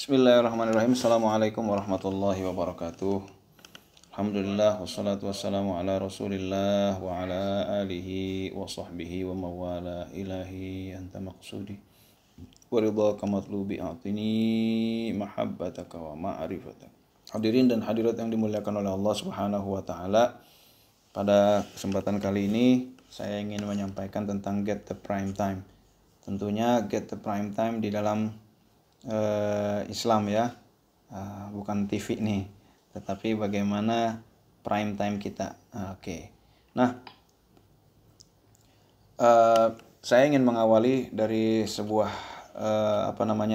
Bismillahirrahmanirrahim. Assalamualaikum warahmatullahi wabarakatuh. Alhamdulillah wassalatu wassalamu ala Rasulillah wa ala alihi wa sahbihi wa mawala. Ilahi anta maqsudi wa ridhaka matlubi a'tini mahabbataka wa ma'rifataka. Hadirin dan hadirat yang dimuliakan oleh Allah Subhanahu wa taala. Pada kesempatan kali ini saya ingin menyampaikan tentang Get the Prime Time. Tentunya Get the Prime Time di dalam Islam ya, bukan TV nih, tetapi bagaimana prime time kita. Oke. Nah, saya ingin mengawali dari sebuah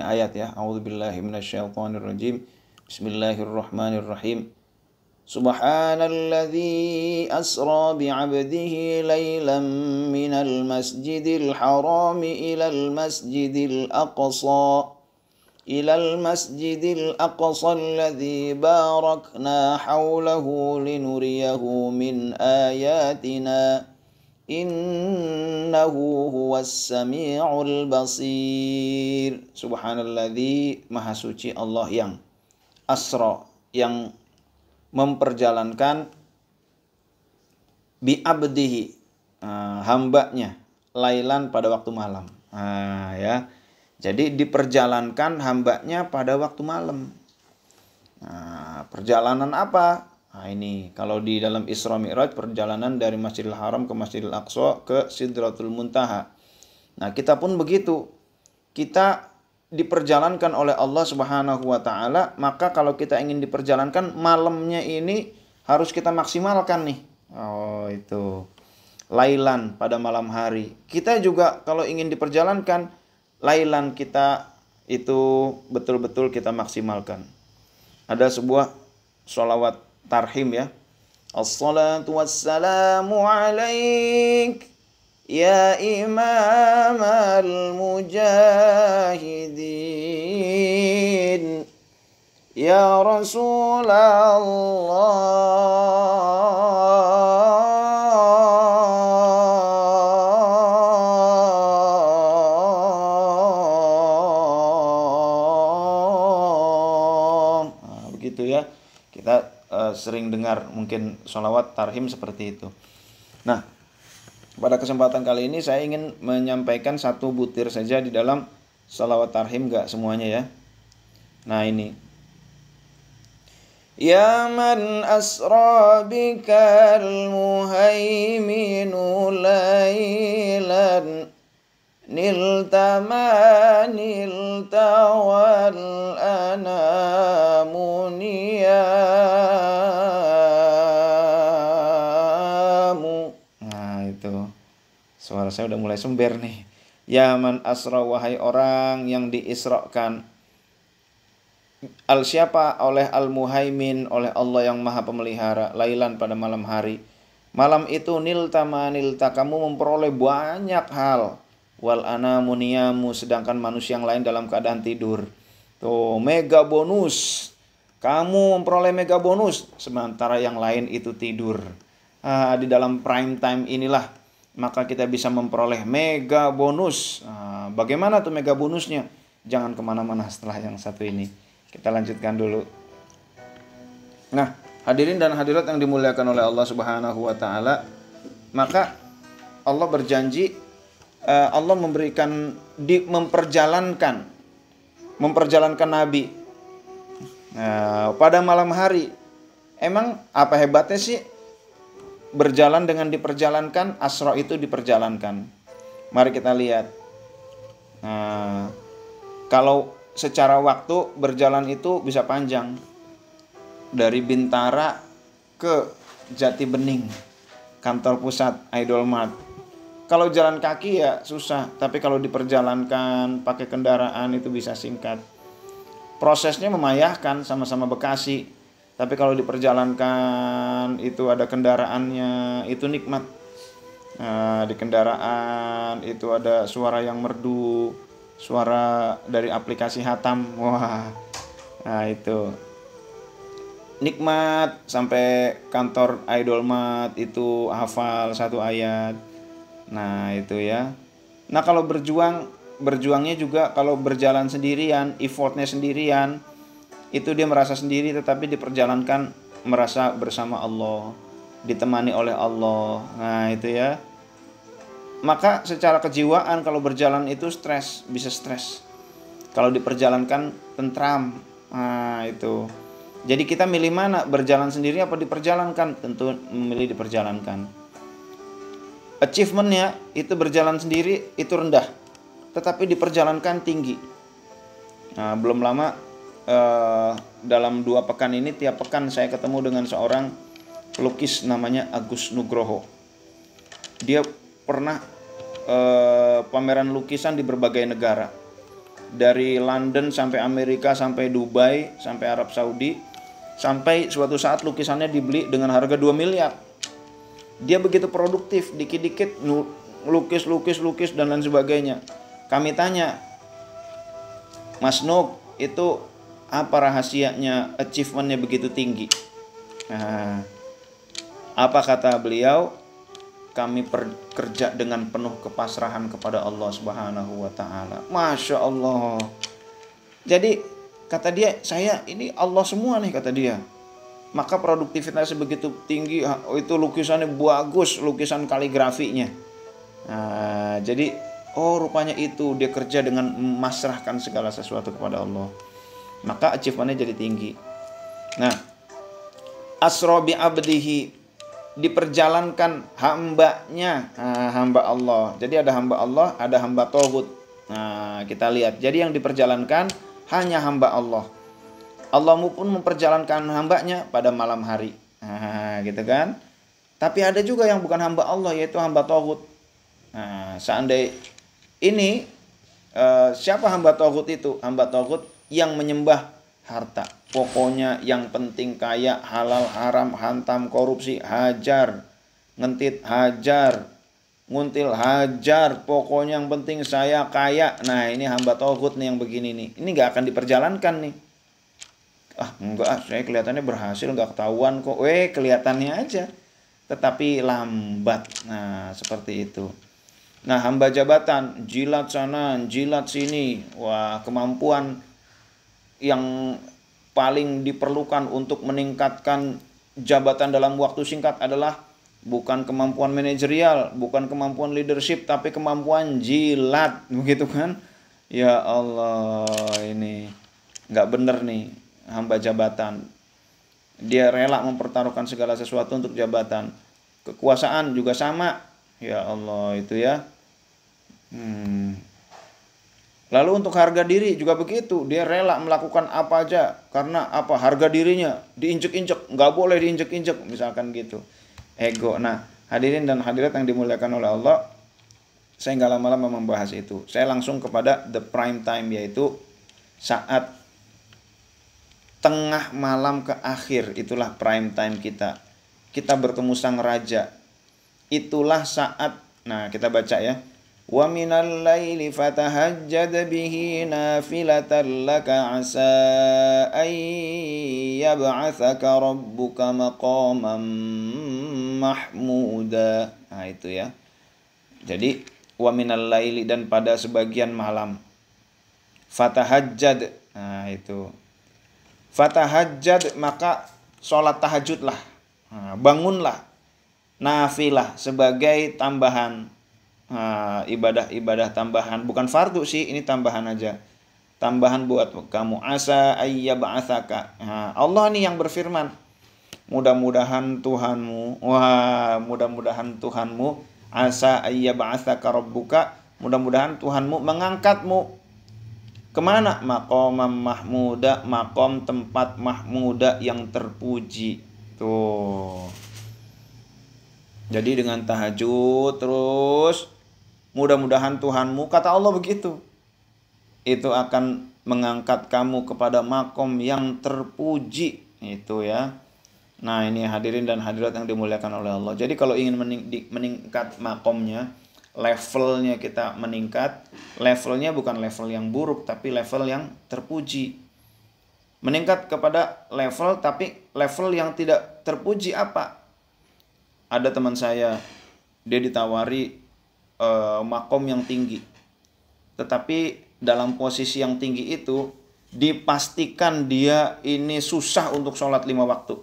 ayat ya. A'udzubillahi minasyaitonirrajim. Bismillahirrahmanirrahim. Subhanalladzi asra bi'abdihi laylan minal masjidil harami ilal masjidil aqsa المسجد الأقصى الذي باركنا حوله لنريه من آياتنا إنه هو السميع البصير. Subhanalladzi, maha suci Allah yang asra, yang memperjalankan bi'abdihi, hambanya, lailan pada waktu malam. Ya. Jadi diperjalankan hambanya pada waktu malam. Nah, perjalanan apa? Nah, ini kalau di dalam Isra Mi'raj, perjalanan dari Masjidil Haram ke Masjidil Aqsa ke Sidratul Muntaha. Nah, kita pun begitu. Kita diperjalankan oleh Allah Subhanahu wa taala, maka kalau kita ingin diperjalankan malamnya ini harus kita maksimalkan nih. Oh, itu. Lailan pada malam hari. Kita juga kalau ingin diperjalankan lailan kita itu betul-betul kita maksimalkan. Ada sebuah sholawat tarhim ya. Assalatu wassalamu alaik ya imam al-mujahidin ya Rasulullah ya. Kita sering dengar mungkin sholawat tarhim seperti itu. Nah, pada kesempatan kali ini saya ingin menyampaikan satu butir saja di dalam sholawat tarhim, gak semuanya ya. Nah ini, ya man asra bikal muhaiminu laylan niltama niltawal anamu niyamu. Nah itu, suara saya udah mulai sember nih. Ya man asra, wahai orang yang diisrakan. Al siapa? Oleh al-muhaimin, oleh Allah yang maha pemelihara. Lailan pada malam hari. Malam itu nilta, kamu memperoleh banyak hal. Wal anamu niyamu, sedangkan manusia yang lain dalam keadaan tidur. Tuh, mega bonus. Kamu memperoleh mega bonus, sementara yang lain itu tidur. Di dalam prime time inilah maka kita bisa memperoleh mega bonus. Bagaimana tuh mega bonusnya? Jangan kemana-mana setelah yang satu ini. Kita lanjutkan dulu. Nah, hadirin dan hadirat yang dimuliakan oleh Allah Subhanahu wa taala, maka Allah berjanji, Allah memberikan memperjalankan Nabi pada malam hari. Emang apa hebatnya sih berjalan dengan diperjalankan? Asra itu diperjalankan. Mari kita lihat. Kalau secara waktu berjalan itu bisa panjang, dari Bintara ke Jati Bening, kantor pusat Idol Mart. Kalau jalan kaki ya susah, tapi kalau diperjalankan pakai kendaraan itu bisa singkat. Prosesnya memayahkan, sama-sama Bekasi, tapi kalau diperjalankan itu ada kendaraannya, itu nikmat. Di kendaraan itu ada suara yang merdu, suara dari aplikasi Hatam. Wah, nah itu nikmat. Sampai kantor Idol Mart itu hafal satu ayat. Nah itu ya. Nah kalau berjuang berjuangnya juga kalau berjalan sendirian, effortnya sendirian, itu dia merasa sendiri, tetapi diperjalankan merasa bersama Allah, ditemani oleh Allah. Nah itu ya. Maka secara kejiwaan kalau berjalan itu stres, bisa stres. Kalau diperjalankan tentram. Nah itu. Jadi kita milih mana, berjalan sendiri apa diperjalankan? Tentu memilih diperjalankan. Achievementnya itu berjalan sendiri itu rendah, tetapi diperjalankan tinggi. Nah, belum lama dalam 2 pekan ini, tiap pekan saya ketemu dengan seorang pelukis namanya Agus Nugroho. Dia pernah pameran lukisan di berbagai negara, dari London sampai Amerika, sampai Dubai, sampai Arab Saudi, sampai suatu saat lukisannya dibeli dengan harga 2 miliar. Dia begitu produktif, dikit-dikit lukis dan lain sebagainya. Kami tanya, Mas Nuk, itu apa rahasianya achievementnya begitu tinggi? Nah, apa kata beliau? Kami bekerja dengan penuh kepasrahan kepada Allah Subhanahu wa Ta'ala. Masya Allah. Jadi kata dia, saya ini Allah semua nih, kata dia. Maka produktivitasnya begitu tinggi, itu lukisannya bagus, lukisan kaligrafinya. Nah, jadi rupanya itu dia kerja dengan memasrahkan segala sesuatu kepada Allah. Maka achievementnya jadi tinggi. Nah, asra bi abdihi, diperjalankan hambanya, hamba Allah. Jadi ada hamba Allah, ada hamba tauhid. Nah, kita lihat. Jadi yang diperjalankan hanya hamba Allah. Allah pun memperjalankan hambanya pada malam hari. Nah, gitu kan. Tapi ada juga yang bukan hamba Allah, yaitu hamba tauhid. Nah, seandainya ini siapa hamba tauhid itu? Hamba tauhid yang menyembah harta. Pokoknya yang penting kaya, halal haram, hantam korupsi, hajar, ngentit hajar, nguntil hajar, pokoknya yang penting saya kaya. Nah, ini hamba tauhid nih yang begini nih. Ini gak akan diperjalankan nih. Enggak, saya kelihatannya berhasil, nggak ketahuan kok. Kelihatannya aja, tetapi lambat. Nah, seperti itu. Nah, hamba jabatan, jilat sana, jilat sini. Wah, kemampuan yang paling diperlukan untuk meningkatkan jabatan dalam waktu singkat adalah bukan kemampuan manajerial, bukan kemampuan leadership, tapi kemampuan jilat, begitu kan? Ya Allah, ini nggak bener nih. Hamba jabatan, dia rela mempertaruhkan segala sesuatu untuk jabatan. Kekuasaan juga sama. Ya Allah, itu ya. Lalu untuk harga diri juga begitu. Dia rela melakukan apa aja. Karena apa? Harga dirinya diinjek-injek. Nggak boleh diinjek-injek, misalkan gitu. Ego. Nah, hadirin dan hadirat yang dimuliakan oleh Allah, saya nggak lama-lama membahas itu. Saya langsung kepada the prime time, yaitu saat tengah malam ke akhir. Itulah prime time kita. Kita bertemu sang raja. Itulah saat, nah kita baca ya. Wa minal laili fatahajjad bihi nafilatan laka asa ay yab'atsaka rabbuka maqaman mahmuda. Nah itu ya. Jadi wa minal laili, dan pada sebagian malam. Fatahajjad. Nah itu. Fatahajjad, maka sholat tahajudlah, bangunlah, nafilah, sebagai tambahan, ibadah-ibadah tambahan, bukan fardu sih, ini tambahan aja, tambahan buat kamu. Asa ayyab'atsaka, Allah nih yang berfirman, mudah-mudahan Tuhanmu, mudah-mudahan Tuhanmu, asa ayyab'atsaka rabbuka, mudah-mudahan Tuhanmu mengangkatmu. Kemana? Maqamam mahmuda, makom tempat mahmuda yang terpuji. Tuh. Jadi dengan tahajud terus, mudah-mudahan Tuhanmu, kata Allah begitu, itu akan mengangkat kamu kepada makom yang terpuji. Itu ya. Nah ini hadirin dan hadirat yang dimuliakan oleh Allah. Jadi kalau ingin meningkat makomnya, levelnya kita meningkat, levelnya bukan level yang buruk, tapi level yang terpuji. Meningkat kepada level, tapi level yang tidak terpuji apa? Ada teman saya, dia ditawari makom yang tinggi, tetapi dalam posisi yang tinggi itu dipastikan dia ini susah untuk sholat 5 waktu.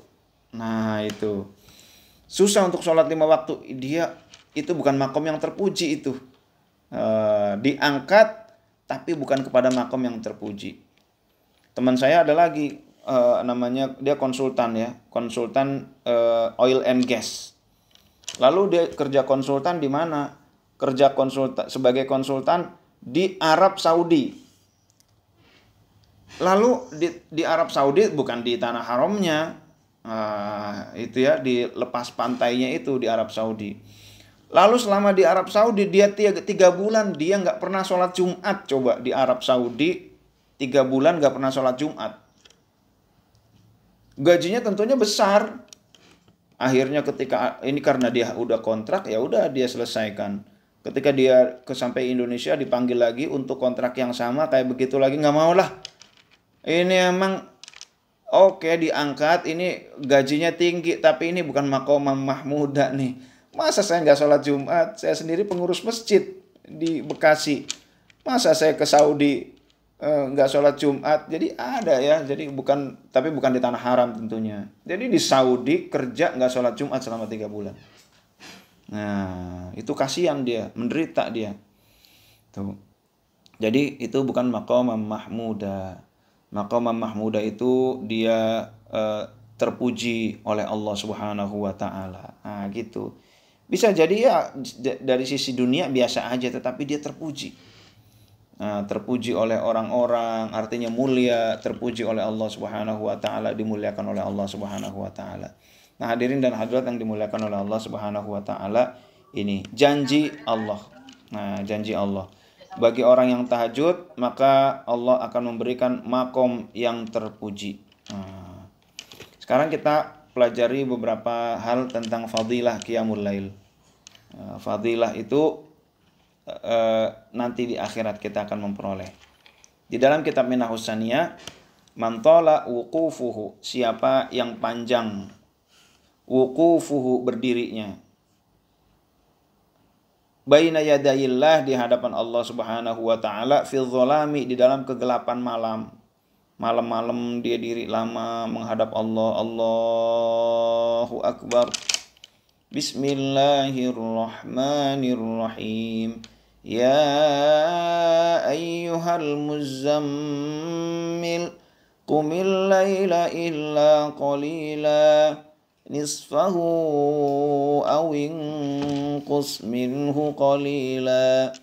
Nah itu susah untuk sholat 5 waktu, dia itu bukan makom yang terpuji itu. Diangkat tapi bukan kepada makom yang terpuji. Teman saya ada lagi, namanya dia konsultan ya, konsultan oil and gas. Lalu dia kerja konsultan di mana? Kerja konsultan sebagai konsultan di Arab Saudi. Lalu di Arab Saudi, bukan di tanah haramnya, itu ya, di lepas pantainya itu di Arab Saudi. Lalu selama di Arab Saudi dia 3 bulan dia nggak pernah sholat Jumat. Coba di Arab Saudi 3 bulan nggak pernah sholat Jumat. Gajinya tentunya besar. Akhirnya ketika ini karena dia udah kontrak, ya udah dia selesaikan. Ketika dia sampai Indonesia dipanggil lagi untuk kontrak yang sama kayak begitu lagi, nggak mau lah. Ini emang oke diangkat, ini gajinya tinggi, tapi ini bukan maqamah mahmudah nih. Masa saya nggak sholat Jumat? Saya sendiri pengurus masjid di Bekasi. Masa saya ke Saudi nggak sholat Jumat? Jadi ada ya, jadi tapi bukan di tanah haram tentunya. Jadi di Saudi kerja nggak sholat Jumat selama 3 bulan. Nah itu kasihan dia, menderita dia. Tuh. Jadi itu bukan maqamah mahmudah. Maqamah mahmudah itu dia terpuji oleh Allah Subhanahu wa taala. Nah, gitu. Bisa jadi ya dari sisi dunia biasa aja, tetapi dia terpuji. Nah, terpuji oleh orang-orang, artinya mulia, terpuji oleh Allah Subhanahu wa taala, dimuliakan oleh Allah Subhanahu wa taala. Nah, hadirin dan hadirat yang dimuliakan oleh Allah Subhanahu wa taala, ini janji Allah. Nah, janji Allah. Bagi orang yang tahajud, maka Allah akan memberikan makom yang terpuji. Nah, sekarang kita pelajari beberapa hal tentang fadilah qiyamul lail. Fadilah itu nanti di akhirat kita akan memperoleh. Di dalam kitab Minahus Saniyah, man tala wuqufuhu, siapa yang panjang wuqufuhu berdirinya, baina yadayillah, di hadapan Allah Subhanahu wa taala, fil zalami, di dalam kegelapan malam. Malam-malam dia diri lama menghadap Allah. Allahu akbar. Bismillahirrahmanirrahim. Ya ayyuhal muzammil qumil laila illa qalila nisfahu aw inqus minhu qalila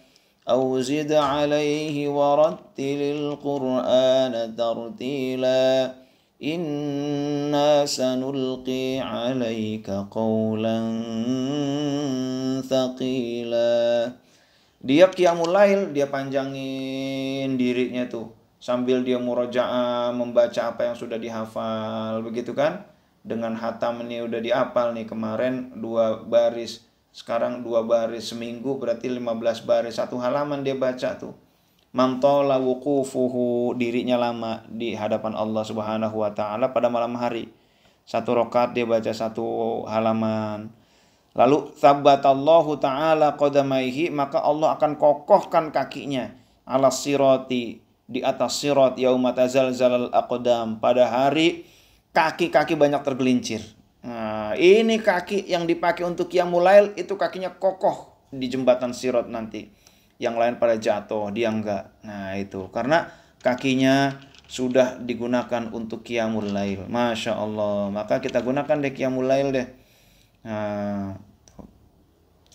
aw zid alayhi warattilil qur'ana tartila inna sanulqi alayka qawlan thaqila. Dia qiyamul lail, dia panjangin dirinya tuh sambil dia murojaah, membaca apa yang sudah dihafal, begitu kan? Dengan hatam ini udah dihafal nih, kemarin 2 baris, sekarang 2 baris, seminggu berarti 15 baris, 1 halaman dia baca tuh. Mamtola wuqufuhu, dirinya lama di hadapan Allah Subhanahu wa taala pada malam hari. 1 rakaat dia baca 1 halaman. Lalu tsabbatallahu taala qadamaihi, maka Allah akan kokohkan kakinya ala sirati, di atas sirat, yauma tazalzalal aqdam, pada hari kaki-kaki banyak tergelincir. Nah, ini kaki yang dipakai untuk qiyamul lail, itu kakinya kokoh di jembatan sirat nanti. Yang lain pada jatuh, dia enggak. Nah, itu karena kakinya sudah digunakan untuk qiyamul lail. Masya Allah. Maka kita gunakan deh qiyamul lail deh. Nah,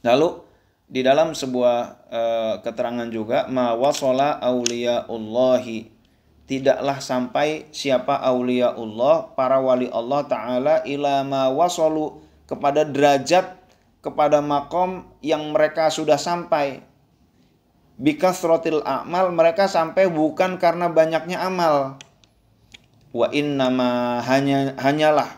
lalu di dalam sebuah keterangan juga, ma wasala auliyaullahi, tidaklah sampai siapa auliaullah, para wali Allah Ta'ala, ila ma wasalu, kepada derajat, kepada makom yang mereka sudah sampai. Bikasrotil a'mal, mereka sampai bukan karena banyaknya amal. Wa innama, hanyalah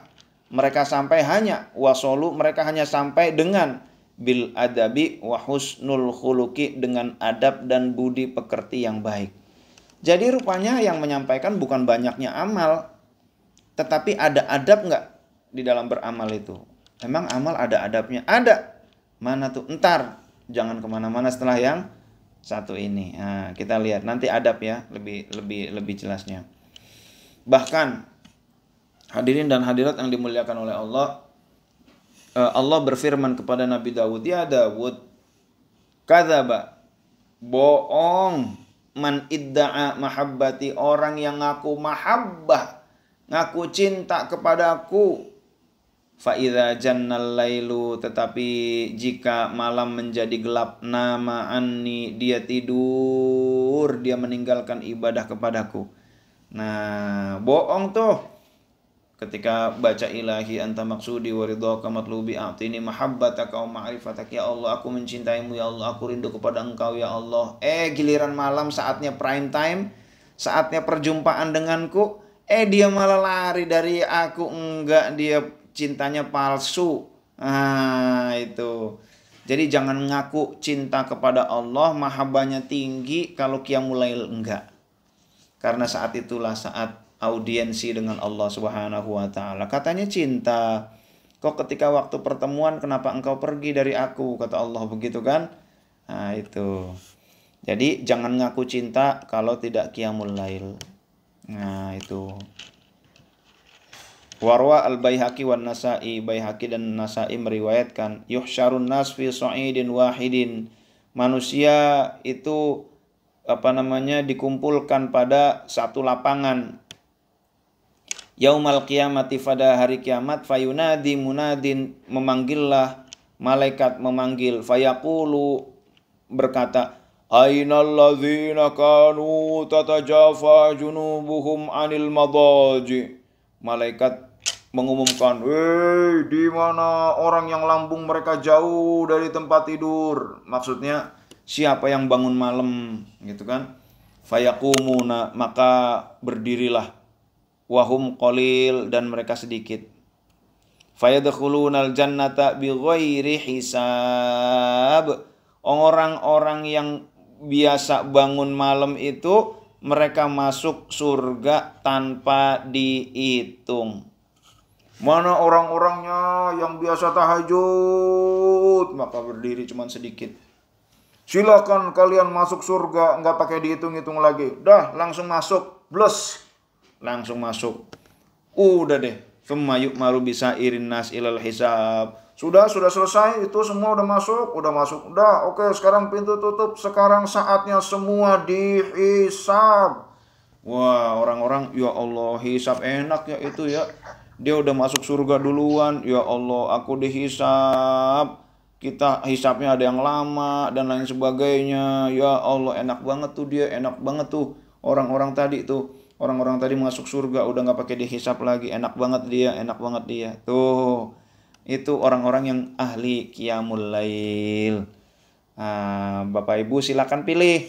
mereka sampai, hanya wasolu, mereka hanya sampai dengan bil adabi wa husnul khuluqi, dengan adab dan budi pekerti yang baik. Jadi rupanya yang menyampaikan bukan banyaknya amal, tetapi ada adab nggak di dalam beramal itu. Memang amal ada adabnya? Ada. Mana tuh? Entar, jangan kemana-mana setelah yang satu ini. Nah, kita lihat nanti adab ya, lebih jelasnya. Bahkan hadirin dan hadirat yang dimuliakan oleh Allah, Allah berfirman kepada Nabi Dawud, ya Dawud, kadzaba, bohong, man idda'a mahabbati, orang yang ngaku mahabbah, ngaku cinta kepadaku. Fa idza jannal lailu, tetapi jika malam menjadi gelap, nama anni, dia tidur, dia meninggalkan ibadah kepadaku. Nah, bohong tuh. Ketika baca ilahi anta maksudi wa ridhaka matlubi a'tini mahabbataka wa ma'rifataka, ya Allah aku mencintaimu, ya Allah aku rindu kepada engkau, ya Allah. Giliran malam, saatnya prime time, saatnya perjumpaan denganku, dia malah lari dari aku. Enggak, dia cintanya palsu. Nah, itu. Jadi jangan ngaku cinta kepada Allah, mahabbahnya tinggi, kalau qiyamul lail enggak. Karena saat itulah saat audiensi dengan Allah Subhanahu wa taala. Katanya cinta. Kok ketika waktu pertemuan kenapa engkau pergi dari aku? Kata Allah begitu kan? Nah, itu. Jadi jangan ngaku cinta kalau tidak qiyamul lail. Nah, itu. Warwa al-Baihaqi wan Nasa'i, Baihaqi dan Nasa'i meriwayatkan, yuhsyarun nas fi sa'idin wahidin. Manusia itu dikumpulkan pada satu lapangan. Yaumal qiyamati, pada hari kiamat, fayunadi munadin, memanggillah malaikat memanggil, fayaqulu, berkata, ainal ladzina kanu tatajafa junubuhum anil madaji. Malaikat mengumumkan, di mana orang yang lambung mereka jauh dari tempat tidur? Maksudnya siapa yang bangun malam, gitu kan? Fayaqumuna, maka berdirilah, wahum qalil, dan mereka sedikit. Fayadkhulunal jannata bighairi hisab. Orang-orang yang biasa bangun malam itu mereka masuk surga tanpa dihitung. Mana orang-orangnya yang biasa tahajud, maka berdiri cuma sedikit. Silakan kalian masuk surga, nggak pakai dihitung-hitung lagi. Dah, langsung masuk, blus. Langsung masuk. Udah deh. Tsumma yu'maru bisairin nas ilal hisab. Sudah selesai, itu semua udah masuk. Udah, oke, sekarang pintu tutup. Sekarang saatnya semua dihisab. Wah, orang-orang, ya Allah, hisab enak ya itu ya. Dia udah masuk surga duluan. Ya Allah, aku dihisab. Kita hisabnya ada yang lama dan lain sebagainya. Ya Allah, enak banget tuh dia, enak banget tuh orang-orang tadi tuh. Orang-orang tadi masuk surga udah nggak pakai dihisab lagi, enak banget dia. Tuh, itu orang-orang yang ahli qiyamul lail. Bapak Ibu silakan pilih,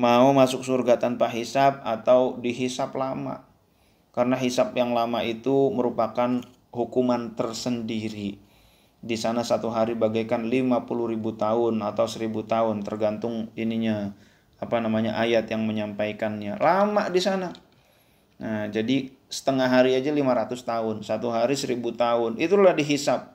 mau masuk surga tanpa hisab atau dihisab lama. Karena hisab yang lama itu merupakan hukuman tersendiri. Di sana satu hari bagaikan 50.000 tahun atau 1.000 tahun, tergantung ayat yang menyampaikannya. Lama di sana. Nah, jadi setengah hari aja 500 tahun, satu hari 1.000 tahun. Itulah dihisab.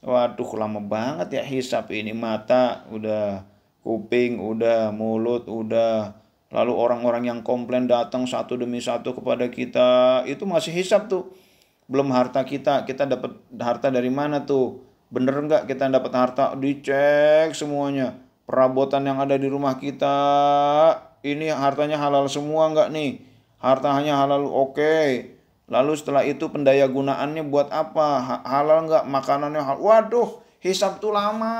Waduh, lama banget ya hisab ini. Mata udah, kuping udah, mulut udah. Lalu orang-orang yang komplain datang satu demi satu kepada kita, itu masih hisab tuh. Belum harta kita dapat harta dari mana tuh? Bener nggak kita dapat harta? Dicek semuanya. Perabotan yang ada di rumah kita, ini hartanya halal semua nggak nih? Hartanya halal, oke. Lalu setelah itu pendaya gunaannya buat apa? Halal nggak? Makanannya halal. Waduh, hisab tuh lama.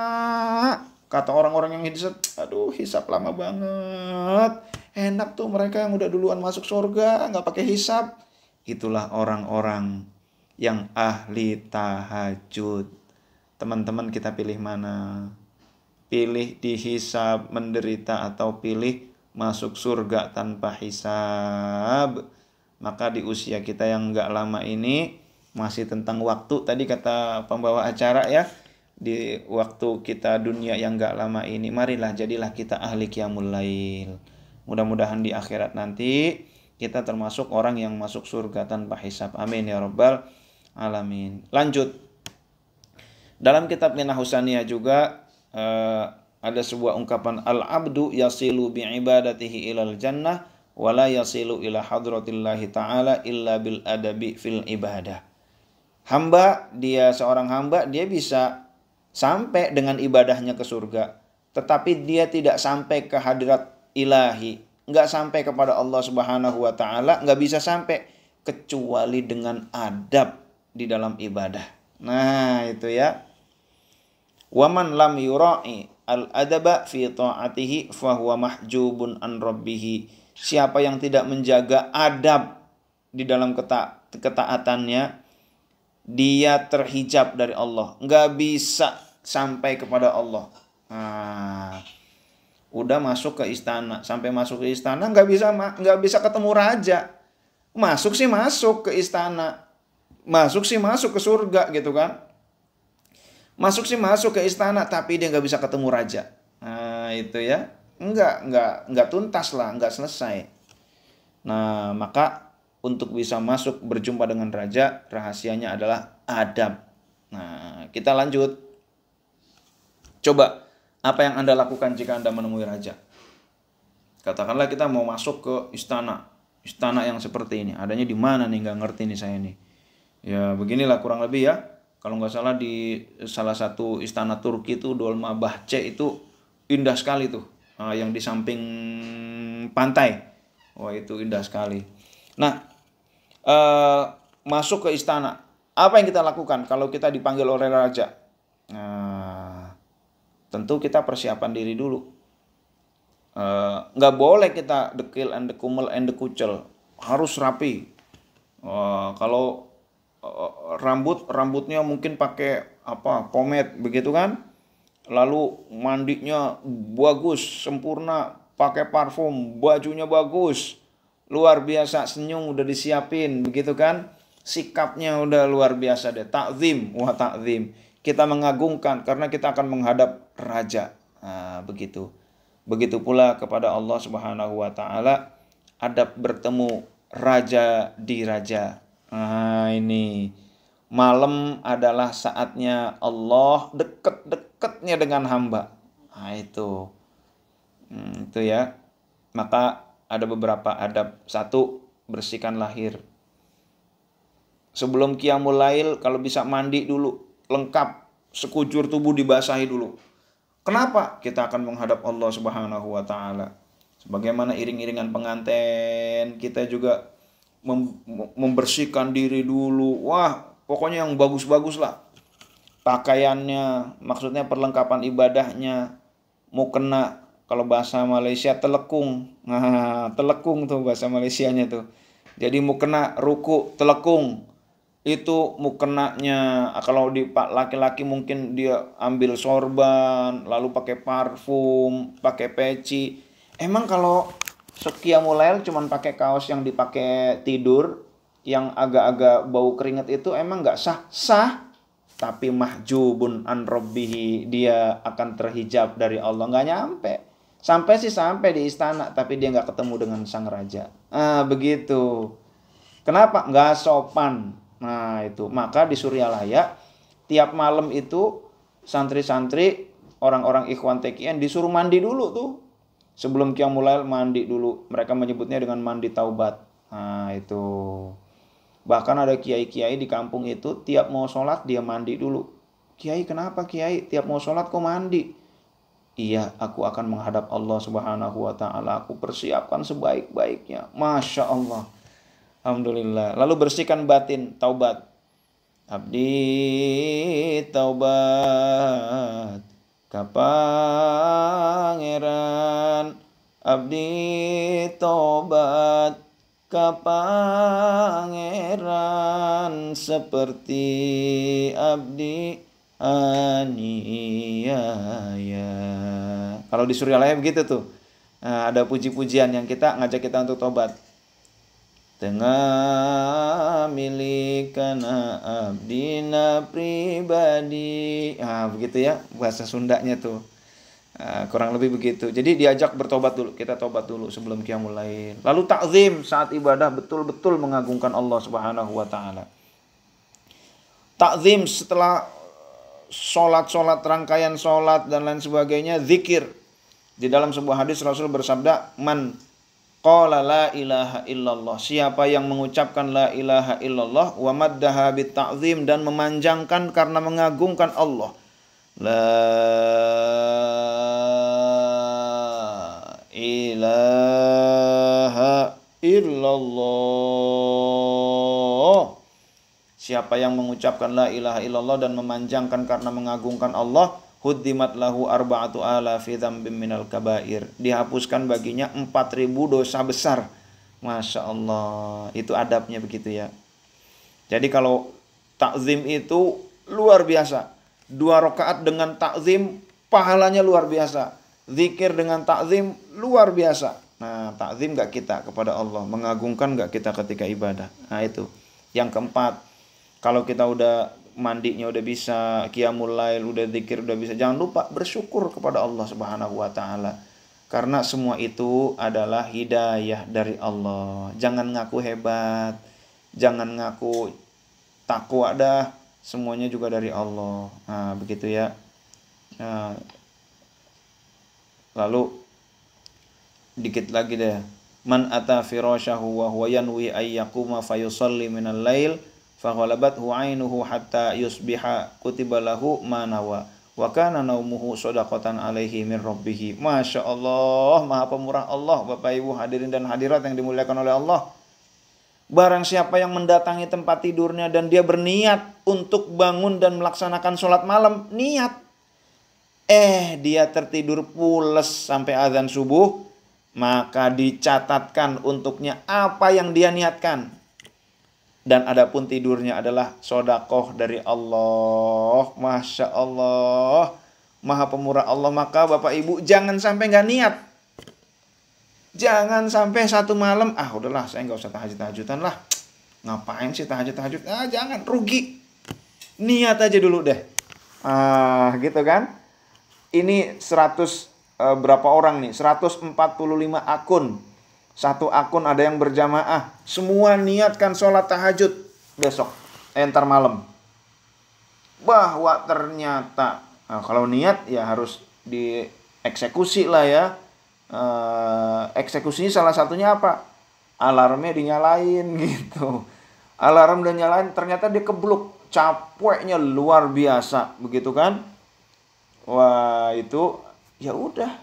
Kata orang-orang yang hisab, aduh hisab lama banget. Enak tuh mereka yang udah duluan masuk surga, nggak pakai hisab. Itulah orang-orang yang ahli tahajud. Teman-teman, kita pilih mana? Pilih dihisab menderita atau pilih masuk surga tanpa hisab? Maka di usia kita yang gak lama ini, masih tentang waktu tadi kata pembawa acara ya, di waktu kita dunia yang gak lama ini, marilah jadilah kita ahli qiyamul lail. Mudah-mudahan di akhirat nanti kita termasuk orang yang masuk surga tanpa hisab. Amin ya rabbal alamin. Lanjut. Dalam kitab Minah Husaniyah juga Ada sebuah ungkapan, al-abdu yasilu bi'ibadatihi ilal jannah wala yasilu ila hadratillahi ta'ala illa bil adabi fil ibadah. Hamba, dia seorang hamba, dia bisa sampai dengan ibadahnya ke surga, tetapi dia tidak sampai ke hadirat ilahi, nggak sampai kepada Allah Subhanahu wa ta'ala, nggak bisa sampai kecuali dengan adab di dalam ibadah. Nah itu ya. Waman lam yura'i al-adaba fi ta'atihi fahuwa mahjubun an rabbih. Siapa yang tidak menjaga adab di dalam ketaatannya, dia terhijab dari Allah, nggak bisa sampai kepada Allah. Nah, udah masuk ke istana, sampai masuk ke istana nggak bisa ketemu raja. Masuk sih masuk ke istana, masuk sih masuk ke surga gitu kan. Masuk sih masuk ke istana, tapi dia nggak bisa ketemu raja. Nah itu ya, nggak tuntas lah, nggak selesai. Nah maka untuk bisa masuk berjumpa dengan raja, rahasianya adalah adab. Nah kita lanjut. Coba, apa yang Anda lakukan jika Anda menemui raja? Katakanlah kita mau masuk ke istana yang seperti ini. Adanya di mana nih, nggak ngerti nih saya nih. Ya beginilah kurang lebih ya. Kalau nggak salah di salah satu istana Turki itu, Dolmabahce itu indah sekali tuh. Nah, yang di samping pantai. Wah itu indah sekali. Nah masuk ke istana. Apa yang kita lakukan kalau kita dipanggil oleh raja? Nah, tentu kita persiapan diri dulu. Nggak boleh kita dekil and kumel and kucel. Harus rapi. Kalau rambutnya mungkin pakai pomade begitu kan, lalu mandinya bagus sempurna, pakai parfum, bajunya bagus luar biasa, senyum udah disiapin begitu kan, sikapnya udah luar biasa deh, takzim, kita mengagungkan karena kita akan menghadap raja. Nah, begitu pula kepada Allah Subhanahu wa ta'ala, adab bertemu raja di raja. Nah ini malam adalah saatnya Allah deket-deketnya dengan hamba. Nah itu ya. Maka ada beberapa adab. 1, bersihkan lahir. Sebelum qiyamul lail kalau bisa mandi dulu lengkap, sekujur tubuh dibasahi dulu. Kenapa? Kita akan menghadap Allah Subhanahu wa ta'ala. Sebagaimana iring-iringan pengantin, kita juga membersihkan diri dulu. Wah, pokoknya yang bagus-bagus lah. Pakaiannya, maksudnya perlengkapan ibadahnya. Mukena, kalau bahasa Malaysia telekung. Nah, telekung tuh bahasa Malaysianya tuh. Jadi mukena, ruku, telekung. Itu mukenanya, kalau di laki-laki mungkin dia ambil sorban, lalu pakai parfum, pakai peci. Emang kalau Qiyamul Lail cuman pakai kaos yang dipakai tidur, yang agak-agak bau keringat itu emang nggak sah, tapi mahjubun an rabbihi, dia akan terhijab dari Allah, nggak nyampe. Sampai di istana, tapi dia nggak ketemu dengan sang raja. Begitu. Kenapa? Nggak sopan. Nah itu, maka di Suryalaya tiap malam itu santri-santri, orang-orang ikhwan TKN disuruh mandi dulu tuh. Sebelum Qiyamul Lail mandi dulu. Mereka menyebutnya dengan mandi taubat. Nah itu. Bahkan ada kiai-kiai di kampung itu, tiap mau sholat dia mandi dulu. Kiai, kenapa Kiai? Tiap mau sholat kok mandi? Iya, aku akan menghadap Allah Subhanahu wa ta'ala. Aku persiapkan sebaik-baiknya. Masya Allah. Alhamdulillah. Lalu bersihkan batin, taubat. Abdi taubat ka Pangeran, abdi tobat ka Pangeran, seperti abdi aniaya. Kalau di Suryalaya begitu tuh. Nah, ada puji-pujian yang ngajak kita untuk tobat. Tengah milikana abdina pribadi. Begitu ya bahasa Sundanya tuh. Kurang lebih begitu. Jadi diajak bertobat dulu. Kita tobat dulu sebelum Qiyamul Lail. Lalu takzim saat ibadah, betul-betul mengagungkan Allah Subhanahu wa ta'ala. Takzim setelah sholat rangkaian sholat dan lain sebagainya, zikir. Di dalam sebuah hadis Rasul bersabda, man qala la ilaha illallah, siapa yang mengucapkan la ilaha illallah wa maddaha bit ta'zim, dan memanjangkan karena mengagungkan Allah. La ilaha illallah. Siapa yang mengucapkan la ilaha illallah dan memanjangkan karena mengagungkan Allah, huddimat lahu arba'atu alafi dzambim minal kabair, dihapuskan baginya 4.000 dosa besar. Masya Allah, itu adabnya begitu ya. Jadi kalau takzim itu luar biasa. 2 rakaat dengan takzim pahalanya luar biasa. Zikir dengan takzim luar biasa. Nah, takzim gak kita kepada Allah, mengagungkan gak kita ketika ibadah. Nah itu. Yang keempat, kalau kita udah mandinya udah bisa, qiyamul lail udah, zikir udah bisa, jangan lupa bersyukur kepada Allah Subhanahu wa taala. Karena semua itu adalah hidayah dari Allah. Jangan ngaku hebat, jangan ngaku takwa dah, semuanya juga dari Allah. Nah, begitu ya. Nah, lalu dikit lagi deh. Man ata firasyahu wa huwa yanwi ay yaquma fayusalli minal lail faghalabathu 'ainuhu hatta yusbiha kutiba lahu ma nawa wa kana naumuhu shadaqatan alaihi min rabbih. Masya Allah, Maha Pemurah Allah. Bapak Ibu hadirin dan hadirat yang dimuliakan oleh Allah. Barang siapa yang mendatangi tempat tidurnya dan dia berniat untuk bangun dan melaksanakan sholat malam, niat. Dia tertidur pules sampai azan subuh, maka dicatatkan untuknya apa yang dia niatkan. Dan adapun tidurnya adalah sodakoh dari Allah. Masya Allah, Maha Pemurah Allah. Maka Bapak Ibu jangan sampai gak niat. Jangan sampai satu malam, udahlah saya gak usah tahajud-tahajudan lah. Ngapain sih tahajud-tahajud? Jangan, rugi. Niat aja dulu deh. Gitu kan. Ini 100 berapa orang nih? 145 akun. Satu akun ada yang berjamaah. Semua niatkan sholat tahajud besok, entar malam. Bahwa ternyata kalau niat ya harus dieksekusi lah ya. Eksekusinya salah satunya apa? Alarmnya dinyalain gitu. Alarm udah nyalain, ternyata dia kebluk. Capeknya luar biasa, begitu kan? Wah, itu ya udah.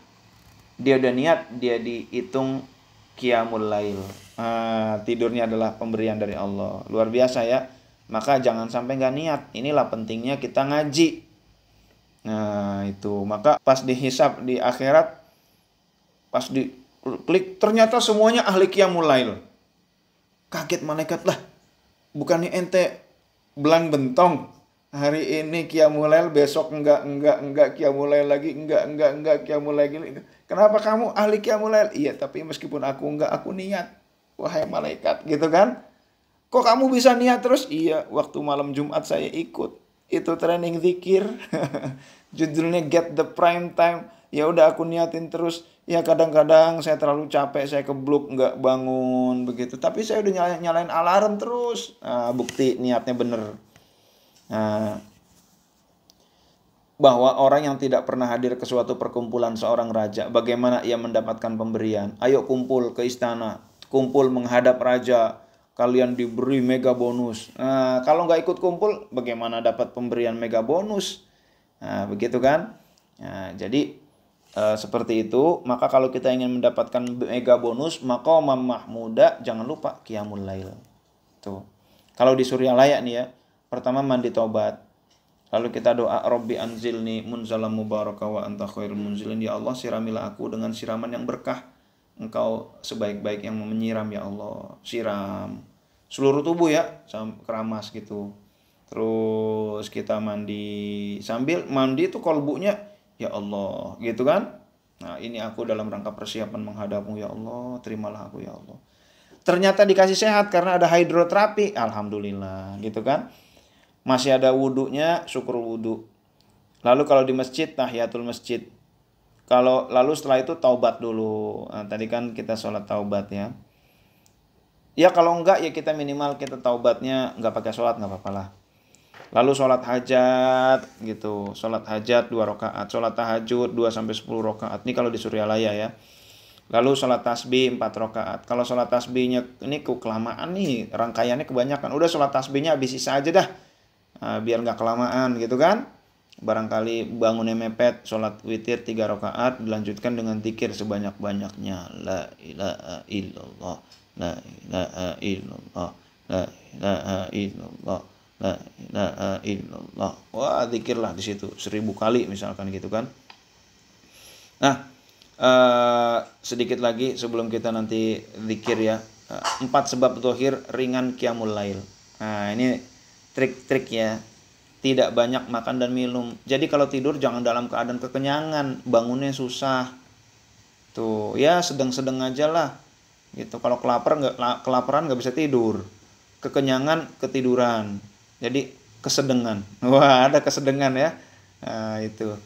Dia udah niat, dia dihitung qiyamul lail. Tidurnya adalah pemberian dari Allah. Luar biasa ya. Maka jangan sampai gak niat. Inilah pentingnya kita ngaji. Nah itu. Maka pas dihisab di akhirat, pas diklik ternyata semuanya ahli qiyamul lail. Kaget malaikat, lah bukannya ente belang bentong, hari ini qiyamul lail, besok enggak qiyamul lail lagi, enggak qiyamul lail lagi. Kenapa kamu ahli qiyamul lail? Iya, tapi meskipun aku enggak, aku niat. Wahai malaikat, gitu kan? Kok kamu bisa niat terus? Iya, waktu malam Jumat saya ikut itu training zikir. Judulnya Get the Prime Time. Ya udah aku niatin terus. Ya kadang-kadang saya terlalu capek, saya kebluk nggak bangun begitu. Tapi saya udah nyalain alarm terus. Bukti niatnya bener. Bahwa orang yang tidak pernah hadir ke suatu perkumpulan seorang raja, bagaimana ia mendapatkan pemberian? Ayo kumpul ke istana, kumpul menghadap raja, kalian diberi mega bonus. Kalau nggak ikut kumpul, bagaimana dapat pemberian mega bonus? Begitu kan? Jadi seperti itu. Maka kalau kita ingin mendapatkan mega bonus, maqamam mahmuda, jangan lupa qiyamul lail. Tuh. Kalau di Surya Layak nih ya, pertama mandi taubat. Lalu kita doa, Rabbi anzilni munzalam mubaraka wa anta khairul munzilin. Ya Allah, siramilah aku dengan siraman yang berkah. Engkau sebaik-baik yang menyiram, ya Allah. Siram seluruh tubuh ya, keramas gitu. Terus kita mandi. Sambil mandi itu kolbunya, ya Allah, gitu kan. Nah ini aku dalam rangka persiapan menghadapmu, ya Allah, terimalah aku, ya Allah. Ternyata dikasih sehat karena ada hidroterapi, alhamdulillah, gitu kan. Masih ada wudunya, syukur wudu. Lalu kalau di masjid, tahiyatul masjid. Lalu setelah itu taubat dulu. Tadi kan kita sholat taubat ya. Ya kalau enggak ya kita minimal kita taubatnya enggak pakai sholat, enggak apa-apa lah. Lalu sholat hajat gitu, sholat hajat 2 rakaat, sholat tahajud 2 sampai 10 rakaat. Ini kalau di Suryalaya ya. Lalu sholat tasbih 4 rakaat. Kalau sholat tasbihnya ini kelamaan nih, rangkaiannya kebanyakan. Udah sholat tasbihnya habis sisa aja dah. Nah, biar nggak kelamaan gitu kan. Barangkali bangunnya mepet, sholat witir 3 rakaat, dilanjutkan dengan zikir sebanyak-banyaknya. La ilaha illallah, la ilaha illallah, la ilaha illallah, la ilaha illallah. Wah, zikirlah di situ 1000 kali misalkan gitu kan. Nah, sedikit lagi sebelum kita nanti zikir ya. 4 sebab zahir ringan qiyamul lail. Nah, ini trik-trik ya. Tidak banyak makan dan minum. Jadi kalau tidur jangan dalam keadaan kekenyangan, bangunnya susah. Tuh, ya sedang-sedang aja lah. Gitu. Kalau kelaparan nggak bisa tidur. Kekenyangan ketiduran. Jadi kesedengan. Wah, ada kesedengan ya. Nah, itu.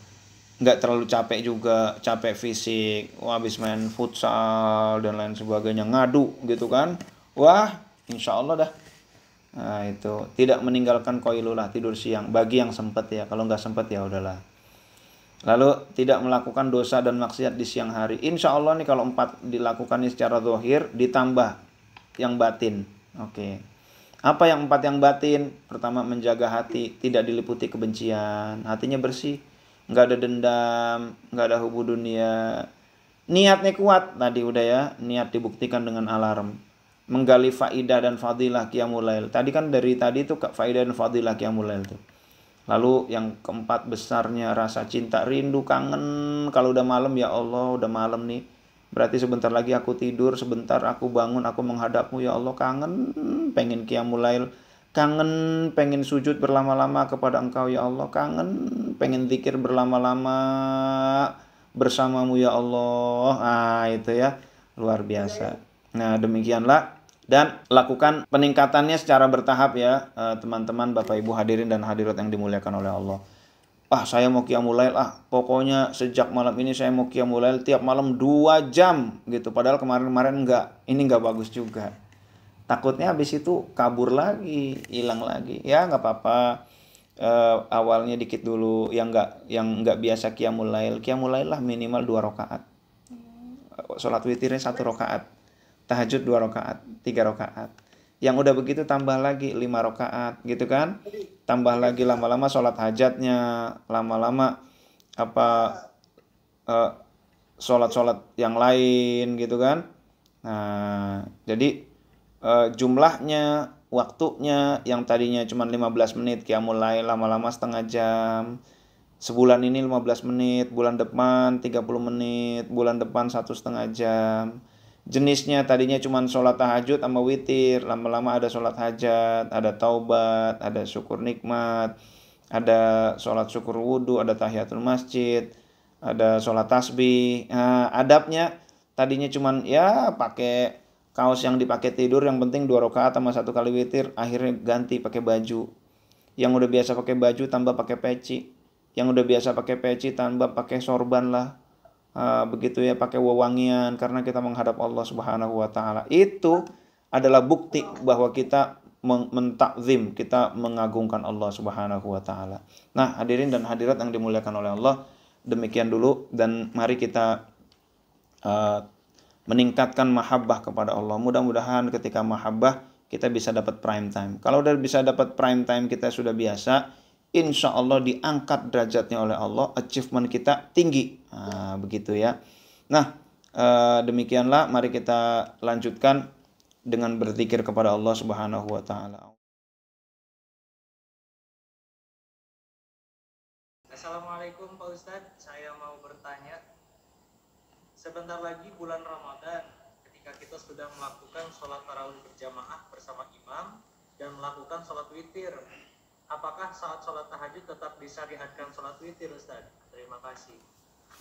Nggak terlalu capek juga, capek fisik, wah habis main futsal dan lain sebagainya, ngadu gitu kan, wah insya Allah dah. Nah itu, tidak meninggalkan qailulah, tidur siang, bagi yang sempet ya, kalau nggak sempet ya udahlah. Lalu tidak melakukan dosa dan maksiat di siang hari, insya Allah nih kalau 4 dilakukan secara zahir, ditambah yang batin. Oke. Apa yang 4 yang batin? Pertama, menjaga hati, tidak diliputi kebencian, hatinya bersih, nggak ada dendam, nggak ada hubu dunia. Niatnya kuat, tadi udah ya, niat dibuktikan dengan alarm. Menggali faidah dan fadilah qiyamul lail. Tadi kan dari tadi tuh faidah dan fadilah qiyamul lail tuh. Lalu yang keempat besarnya rasa cinta, rindu, kangen. Kalau udah malam, ya Allah udah malam nih, berarti sebentar lagi aku tidur, sebentar aku bangun, aku menghadapmu ya Allah, kangen, pengen qiyamul lail, kangen, pengen sujud berlama-lama kepada Engkau ya Allah, kangen, pengen zikir berlama-lama bersamamu ya Allah. Ah itu ya, luar biasa. Nah demikianlah, dan lakukan peningkatannya secara bertahap ya teman-teman, Bapak Ibu hadirin dan hadirat yang dimuliakan oleh Allah. Saya mau qiyamul lail, pokoknya sejak malam ini saya mau qiyamul lail tiap malam 2 jam gitu. Padahal kemarin-kemarin enggak. Ini enggak bagus juga. Takutnya habis itu kabur lagi, hilang lagi. Ya enggak apa-apa. Awalnya dikit dulu, yang enggak biasa qiyamul lail lah minimal 2 rakaat. Salat witirnya 1 rakaat. Tahajud 2 rakaat, 3 rakaat. Yang udah begitu tambah lagi 5 rakaat gitu kan. Tambah lagi lama-lama sholat hajatnya, lama-lama sholat-sholat yang lain gitu kan. Nah, jadi jumlahnya, waktunya yang tadinya cuma 15 menit qiyamul lail, lama-lama setengah jam. Sebulan ini 15 menit, bulan depan 30 menit, bulan depan 1,5 jam. Jenisnya tadinya cuma sholat tahajud sama witir, lama-lama ada sholat hajat, ada taubat, ada syukur nikmat, ada sholat syukur wudhu, ada tahiyatul masjid, ada sholat tasbih. Nah, adabnya tadinya cuma ya pakai kaos yang dipakai tidur, yang penting 2 rakaat sama 1 kali witir, akhirnya ganti pakai baju. Yang udah biasa pakai baju tambah pakai peci, yang udah biasa pakai peci tambah pakai sorban lah. Begitu ya, pakai wewangian karena kita menghadap Allah Subhanahu wa taala. Itu adalah bukti bahwa kita mentakzim, kita mengagungkan Allah Subhanahu wa taala. Nah, hadirin dan hadirat yang dimuliakan oleh Allah, demikian dulu, dan mari kita meningkatkan mahabbah kepada Allah. Mudah-mudahan ketika mahabbah kita bisa dapat prime time. Kalau udah bisa dapat prime time, kita sudah biasa, insya Allah diangkat derajatnya oleh Allah, achievement kita tinggi. Nah, begitu ya. Nah, demikianlah, mari kita lanjutkan dengan berzikir kepada Allah Subhanahu wa taala. Assalamualaikum Pak Ustadz, saya mau bertanya. Sebentar lagi bulan Ramadan, ketika kita sudah melakukan sholat tarawih berjamaah bersama imam dan melakukan sholat witir, apakah saat sholat tahajud tetap disyariatkan sholat witir, Ustaz? Terima kasih.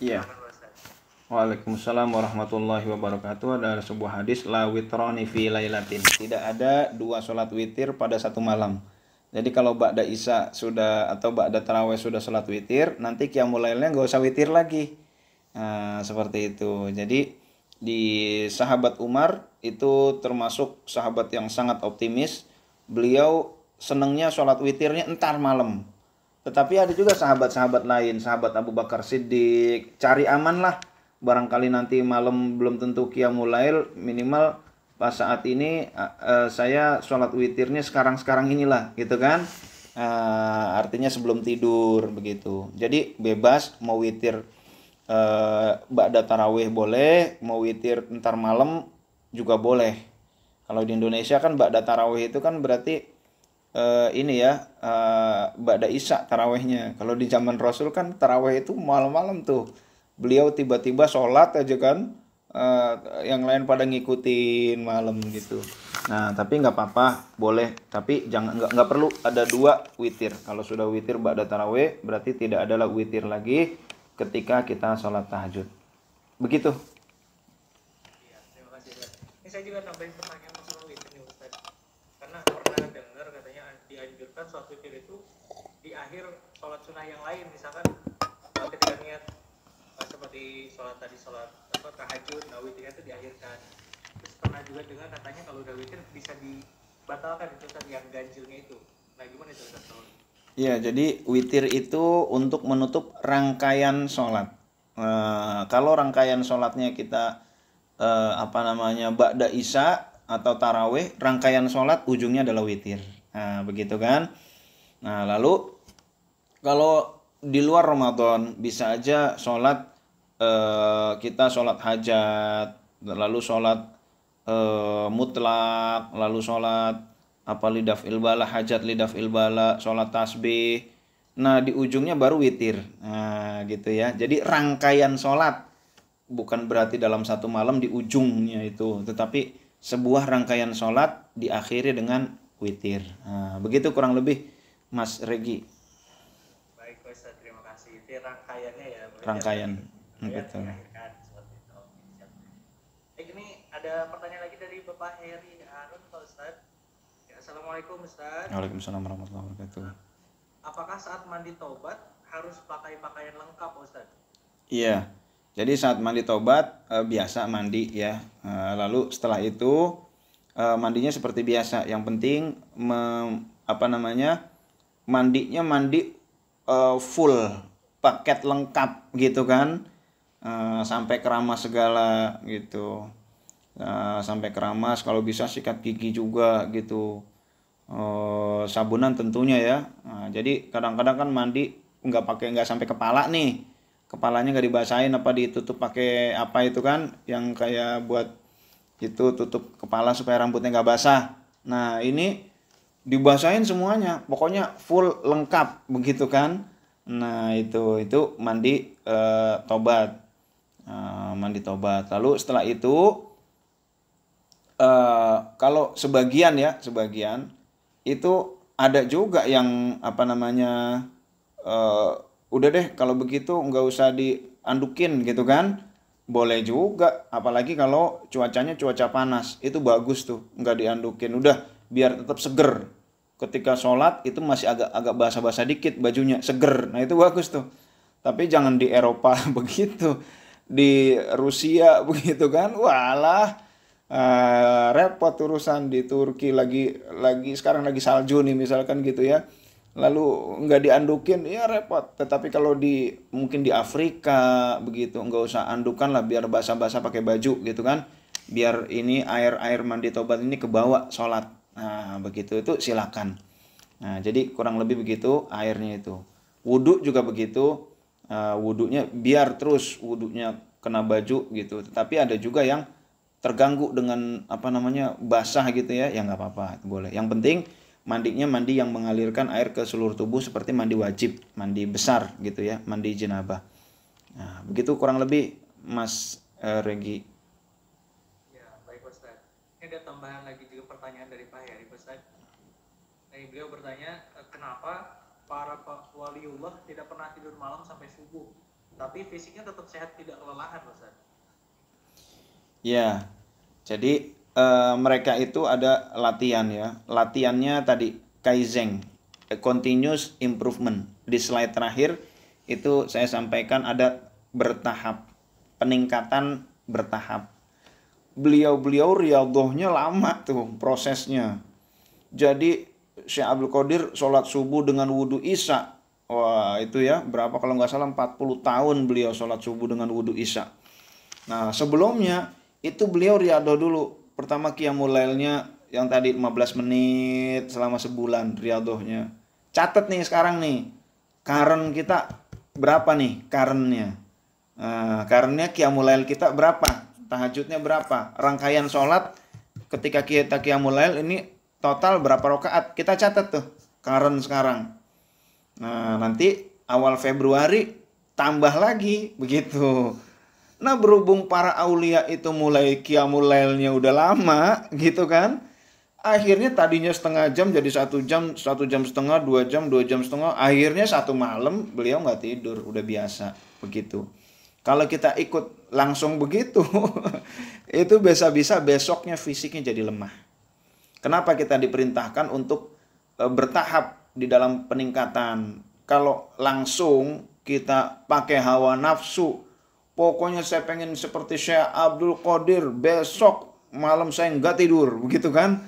Iya. Waalaikumsalam warahmatullahi wabarakatuh. Ada sebuah hadis, la witrani fi lailatin. Tidak ada 2 sholat witir pada 1 malam. Jadi kalau ba'da isya sudah atau ba'da tarawih sudah sholat witir, nanti qiyamul lailnya nggak usah witir lagi. Nah, seperti itu. Jadi di sahabat Umar itu termasuk sahabat yang sangat optimis. Beliau senengnya sholat witirnya entar malam. Tetapi ada juga sahabat-sahabat lain, sahabat Abu Bakar Siddiq, cari aman lah. Barangkali nanti malam belum tentu qiyamul lail, minimal pas saat ini saya sholat witirnya sekarang-sekarang inilah, gitu kan. Artinya sebelum tidur begitu. Jadi bebas mau witir ba'da tarawih boleh, mau witir entar malam juga boleh. Kalau di Indonesia kan ba'da tarawih itu kan berarti ini ya ba'da isya tarawihnya. Kalau di zaman Rasul kan tarawih itu malam-malam tuh. Beliau tiba-tiba sholat aja kan, yang lain pada ngikutin malam gitu. Nah tapi nggak apa-apa, boleh. Tapi jangan nggak perlu ada 2 witir. Kalau sudah witir ba'da tarawih berarti tidak adalah witir lagi ketika kita sholat tahajud. Begitu. Iya, terima kasih Ustaz. Ini saya juga nambahin pertanyaan masalah witir nih Ustaz. Karena pernah dengar katanya dianjurkan sholat witir itu di akhir sholat sunnah yang lain. Misalkan ketika niat seperti sholat tadi, sholat tahajud, nah witirnya itu diakhirkan. Terus pernah juga dengar katanya kalau udah witir bisa dibatalkan itu Ustaz, yang ganjilnya itu. Nah gimana itu Ustaz? Ya, jadi witir itu untuk menutup rangkaian sholat. Kalau rangkaian sholatnya kita ba'da isya atau tarawih, rangkaian sholat ujungnya adalah witir. Nah, begitu kan? Nah, lalu kalau di luar Ramadan bisa aja sholat, kita sholat hajat, lalu sholat mutlak, lalu sholat lidafil bala, hajat lidafil bala, sholat tasbih. Nah di ujungnya baru witir. Nah gitu ya. Jadi rangkaian sholat, bukan berarti dalam satu malam di ujungnya itu, tetapi sebuah rangkaian sholat diakhiri dengan witir. Nah, begitu kurang lebih Mas Regi. Baik Ustaz, terima kasih. Itu rangkaiannya ya. Rangkaian. Betul. Ini ada pertanyaan lagi dari Bapak Heri Harun Pak Ustaz. Assalamualaikum Ustaz. Waalaikumsalam warahmatullahi wabarakatuh. Apakah saat mandi taubat harus pakai pakaian lengkap Ustaz? Iya. Jadi saat mandi taubat biasa mandi ya. Lalu setelah itu mandinya seperti biasa. Yang penting mandinya mandi full, paket lengkap gitu kan. Sampai keramas segala gitu. Sampai keramas, kalau bisa sikat gigi juga gitu. Sabunan tentunya ya. Nah, jadi kadang-kadang kan mandi nggak sampai kepala nih, kepalanya nggak dibasahin, apa ditutup pakai apa itu kan yang kayak buat itu tutup kepala supaya rambutnya nggak basah. Nah ini dibasahin semuanya, pokoknya full lengkap begitu kan. Nah itu mandi tobat, mandi tobat. Lalu setelah itu kalau sebagian itu ada juga yang udah deh kalau begitu nggak usah diandukin gitu kan, boleh juga. Apalagi kalau cuacanya cuaca panas, itu bagus tuh nggak diandukin, udah biar tetap seger. Ketika sholat itu masih agak basah-basah dikit bajunya, seger. Nah itu bagus tuh. Tapi jangan di Eropa begitu, di Rusia begitu kan, walah. Repot urusan. Di Turki lagi sekarang lagi salju nih misalkan gitu ya, lalu nggak diandukin ya repot. Tetapi kalau mungkin di Afrika begitu, nggak usah andukan lah, biar basah-basah pakai baju gitu kan, biar ini air mandi tobat ini kebawa sholat. Nah begitu, itu silakan. Nah jadi kurang lebih begitu airnya itu. Wudhu juga begitu, wudhunya biar terus wudhunya kena baju gitu. Tetapi ada juga yang terganggu dengan basah gitu ya nggak apa-apa, boleh. Yang penting mandinya mandi yang mengalirkan air ke seluruh tubuh, seperti mandi wajib, mandi besar gitu ya, mandi jenabah. Nah begitu kurang lebih Mas Regi. Ya baik Ustaz. Ini ada tambahan lagi juga pertanyaan dari Pak Heri Ustaz. Beliau bertanya, kenapa para waliullah tidak pernah tidur malam sampai subuh, tapi fisiknya tetap sehat, tidak kelelahan Ustaz? Ya, jadi mereka itu ada latihan ya. Latihannya tadi Kaizen, continuous improvement. Di slide terakhir itu saya sampaikan ada bertahap, peningkatan bertahap. Beliau riyadhahnya lama tuh prosesnya. Jadi Syekh Abdul Qadir sholat subuh dengan wudhu isya. Wah itu ya, berapa kalau nggak salah 40 tahun beliau sholat subuh dengan wudhu isya. Nah sebelumnya itu beliau riyadhah dulu. Pertama qiyamul lailnya yang tadi 15 menit selama sebulan riyadhahnya. Catat nih sekarang nih, karen kita berapa nih karennya? Karennya qiyamul lail kita berapa? Tahajudnya berapa? Rangkaian sholat ketika kita qiyamul lail ini total berapa rakaat? Kita catat tuh karen sekarang. Nah nanti awal Februari tambah lagi begitu. Nah berhubung para aulia itu mulai qiyamul lailnya udah lama gitu kan, akhirnya tadinya setengah jam jadi 1 jam, 1 jam setengah, 2 jam, 2 jam setengah, akhirnya 1 malam beliau nggak tidur, udah biasa begitu. Kalau kita ikut langsung begitu, itu bisa-bisa besoknya fisiknya jadi lemah. Kenapa kita diperintahkan untuk bertahap di dalam peningkatan? Kalau langsung kita pakai hawa nafsu, pokoknya saya pengen seperti Syekh Abdul Qadir, besok malam saya nggak tidur, begitu kan?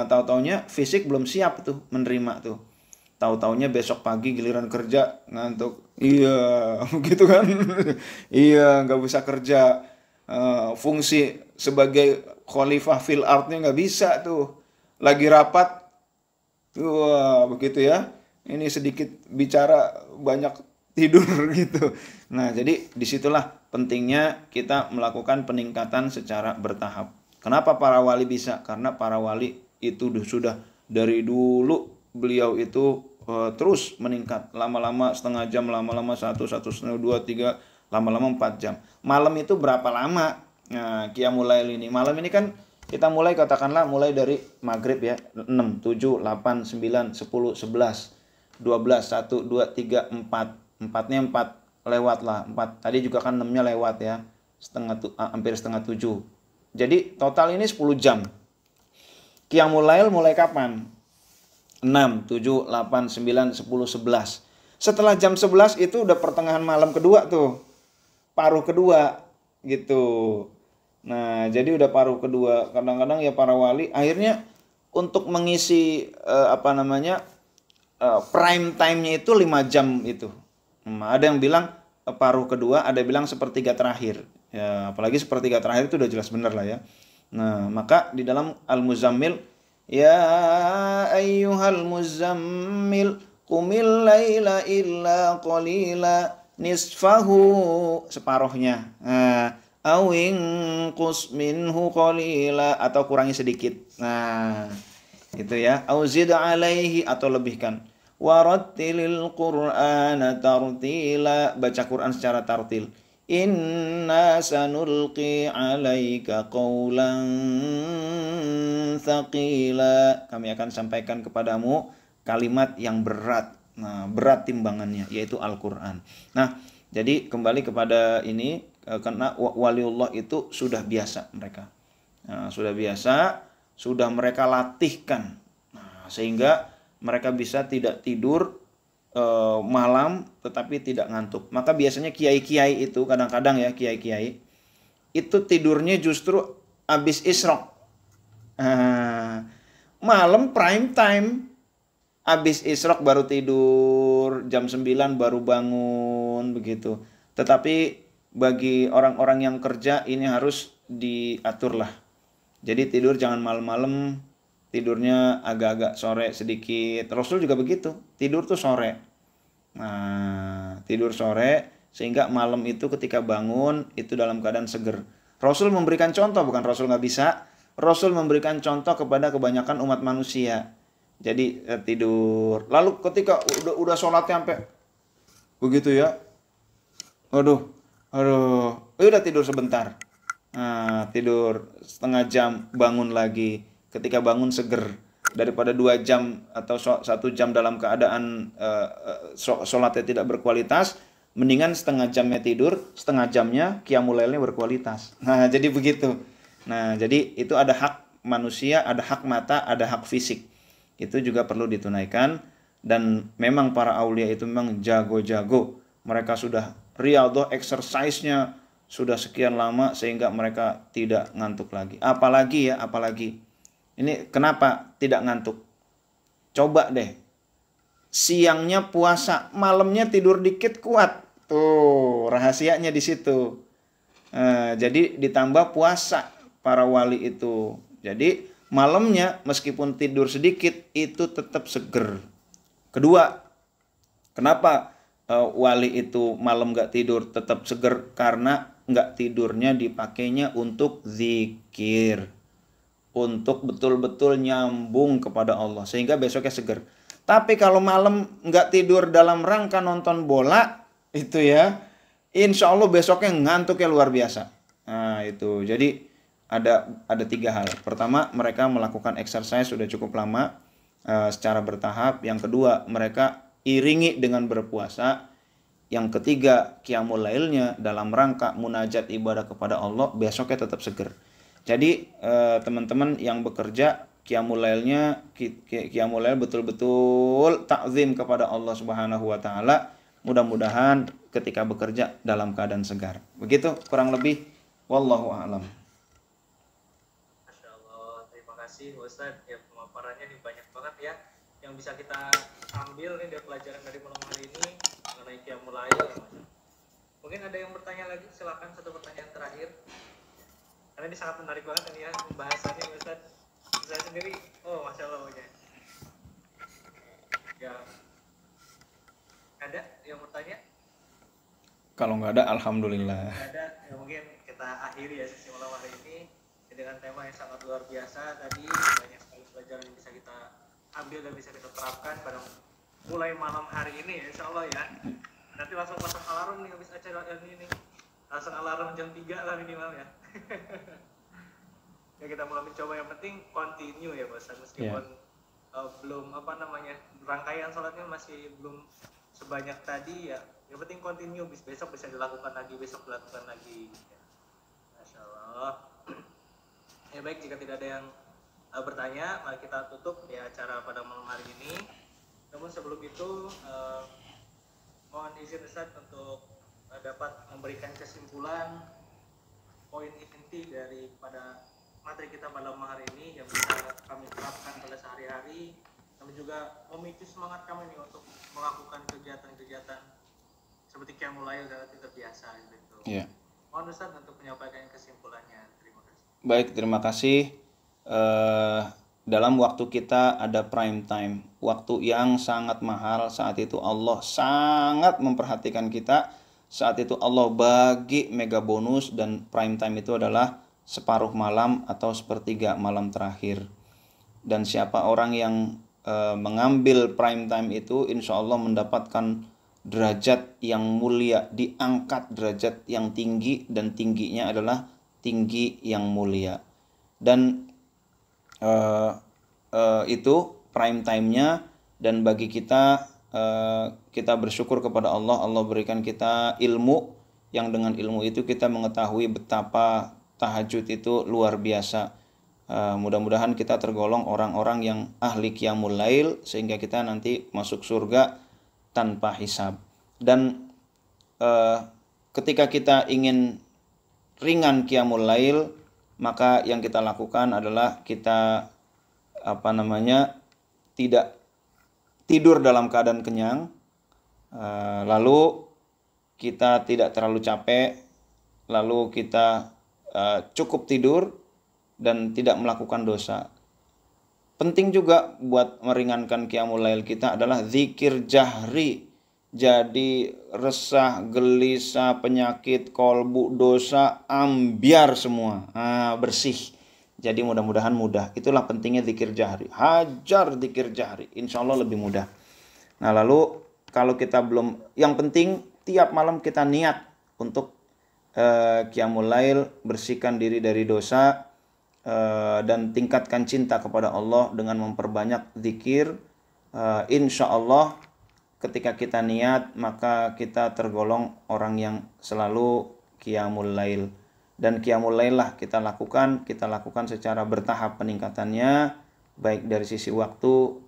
Tahu-taunya fisik belum siap tuh menerima tuh. Tahu-taunya besok pagi giliran kerja ngantuk. Iya, gitu kan? Iya, nggak bisa kerja. Fungsi sebagai khalifah fil ardnya nggak bisa tuh. Lagi rapat, wah begitu ya. Ini sedikit bicara banyak tidur gitu. Nah, jadi disitulah pentingnya kita melakukan peningkatan secara bertahap. Kenapa para wali bisa? Karena para wali itu sudah dari dulu beliau itu terus meningkat. Lama-lama setengah jam, lama-lama 1,5, 2, 3, lama-lama 4 jam. Malam itu berapa lama? Nah, qiyamul lail ini. Malam ini kan kita mulai katakanlah mulai dari maghrib ya. 6, 7, 8, 9, 10, 11, 12, 1, 2, 3, 4. 4-nya 4 lewat lah. 4. Tadi juga kan 6-nya lewat ya. Hampir setengah 7. Jadi total ini 10 jam. Qiyamul lail mulai kapan? 6, 7, 8, 9, 10, 11. Setelah jam 11 itu udah pertengahan malam kedua tuh. Paruh kedua gitu. Nah, jadi udah paruh kedua. Kadang-kadang ya para wali akhirnya untuk mengisi prime time-nya itu 5 jam itu. Ada yang bilang paruh kedua, ada yang bilang sepertiga terakhir. Ya, apalagi sepertiga terakhir itu udah jelas benar lah ya. Nah, maka di dalam Al-Muzammil, ya ayyuhal muzammil qumil laila illa qalila nisfahu, separuhnya. Awing qus minhu qalila, atau kurangi sedikit. Nah, itu ya. Auzid alaihi, atau lebihkan. Warattilil qur'ana tartila, baca Quran secara tartil. Inna sanulqi alaika qawlan thaqila, kami akan sampaikan kepadamu kalimat yang berat. Nah, berat timbangannya, yaitu Al-Quran. Nah, jadi kembali kepada ini, karena waliullah itu sudah biasa mereka. Nah, sudah biasa, sudah mereka latihkan. Nah, sehingga mereka bisa tidak tidur malam tetapi tidak ngantuk. Maka biasanya kiai-kiai itu kadang-kadang ya, kiai-kiai itu tidurnya justru habis isyraq. Malam prime time, habis isyraq baru tidur, jam 9 baru bangun begitu. Tetapi bagi orang-orang yang kerja ini harus diatur lah. Jadi tidur jangan malam-malam, tidurnya agak-agak sore sedikit. Rasul juga begitu, tidur tuh sore. Nah, tidur sore sehingga malam itu ketika bangun itu dalam keadaan seger. Rasul memberikan contoh, bukan Rasul nggak bisa. Rasul memberikan contoh kepada kebanyakan umat manusia. Jadi tidur. Lalu ketika udah sholatnya sampai begitu ya, aduh, udah tidur sebentar. Nah, tidur setengah jam, bangun lagi. Ketika bangun seger, daripada 2 jam atau 1 jam dalam keadaan sholatnya tidak berkualitas, mendingan setengah jamnya tidur, setengah jamnya qiyamul lailnya berkualitas. Nah, jadi begitu. Nah, jadi itu ada hak manusia, ada hak mata, ada hak fisik. Itu juga perlu ditunaikan. Dan memang para aulia itu memang jago-jago. Mereka sudah riyadhah, exercise-nya sudah sekian lama sehingga mereka tidak ngantuk lagi. Apalagi ini kenapa tidak ngantuk? Coba deh, siangnya puasa, malamnya tidur dikit kuat. Tuh, rahasianya di situ. Jadi ditambah puasa para wali itu. Jadi malamnya meskipun tidur sedikit itu tetap seger. Kedua, kenapa wali itu malam nggak tidur tetap seger? Karena nggak tidurnya dipakainya untuk zikir, untuk betul-betul nyambung kepada Allah, sehingga besoknya seger. Tapi kalau malam nggak tidur dalam rangka nonton bola, itu ya, insya Allah besoknya ngantuknya luar biasa. Nah itu, jadi ada 3 hal. Pertama, mereka melakukan exercise sudah cukup lama secara bertahap. Yang kedua, mereka iringi dengan berpuasa. Yang ketiga, qiyamul lailnya dalam rangka munajat ibadah kepada Allah, besoknya tetap seger. Jadi teman-teman yang bekerja, qiyamul lailnya qiyamul lail betul-betul takzim kepada Allah Subhanahu wa taala. Mudah-mudahan ketika bekerja dalam keadaan segar. Begitu kurang lebih, wallahu a'lam. Masya Allah, terima kasih Ustadz. Ya, pemaparannya nih banyak banget ya yang bisa kita ambil nih dari pelajaran dari malam hari ini mengenai qiyamul lail. Mungkin ada yang bertanya lagi, silakan satu pertanyaan terakhir. Karena ini sangat menarik banget nih ya pembahasannya Ustadz. Saya sendiri, oh Masya Allah ya. Ya, ada yang bertanya? Kalau nggak ada, alhamdulillah. Nggak ada, ya mungkin kita akhiri ya sesi malam hari ini dengan tema yang sangat luar biasa tadi. Banyak sekali pelajaran yang bisa kita ambil dan bisa kita terapkan pada mulai malam hari ini ya, Insya Allah ya. Nanti langsung pasang alarm nih habis acara ini nih. Langsung alarm jam 3 lah minimal ya. Ya kita mulai mencoba, yang penting continue ya Bos, meskipun belum rangkaian sholatnya masih belum sebanyak tadi ya, yang penting continue, besok bisa dilakukan lagi, besok dilakukan lagi ya. Masya Allah. Ya baik, jika tidak ada yang bertanya, mari kita tutup ya acara pada malam hari ini. Namun sebelum itu mohon izin Ustaz untuk dapat memberikan kesimpulan poin inti daripada materi kita pada malam hari ini yang bisa kami terapkan pada sehari-hari, kami juga memicu semangat kami nih untuk melakukan kegiatan-kegiatan seperti qiyamul lail dan latihan terbiasa gitu. Yeah. Mohon Ustaz untuk menyampaikan kesimpulannya. Terima kasih. Baik, terima kasih. Dalam waktu kita ada prime time, waktu yang sangat mahal. Saat itu Allah sangat memperhatikan kita. Saat itu Allah bagi mega bonus, dan prime time itu adalah separuh malam atau sepertiga malam terakhir. Dan siapa orang yang mengambil prime time itu, insya Allah mendapatkan derajat yang mulia, diangkat derajat yang tinggi, dan tingginya adalah tinggi yang mulia. Dan itu prime time-nya. Dan bagi kita, kita bersyukur kepada Allah. Allah berikan kita ilmu, yang dengan ilmu itu kita mengetahui betapa tahajud itu luar biasa. Mudah-mudahan kita tergolong orang-orang yang ahli qiyamul lail, sehingga kita nanti masuk surga tanpa hisab. Dan ketika kita ingin ringan qiyamul lail, maka yang kita lakukan adalah kita tidak tidur dalam keadaan kenyang, lalu kita tidak terlalu capek, lalu kita cukup tidur dan tidak melakukan dosa. Penting juga buat meringankan qiyamul lail kita adalah zikir jahri. Jadi resah, gelisah, penyakit, kolbu, dosa ambiar semua, bersih. Jadi mudah-mudahan mudah. Itulah pentingnya zikir jahri. Hajar zikir jahri, insya Allah lebih mudah. Nah lalu kalau kita belum, yang penting tiap malam kita niat untuk qiyamul lail, bersihkan diri dari dosa, dan tingkatkan cinta kepada Allah dengan memperbanyak zikir. Insya Allah ketika kita niat, maka kita tergolong orang yang selalu qiyamul lail. Dan qiyamul lail lah kita lakukan secara bertahap peningkatannya, baik dari sisi waktu,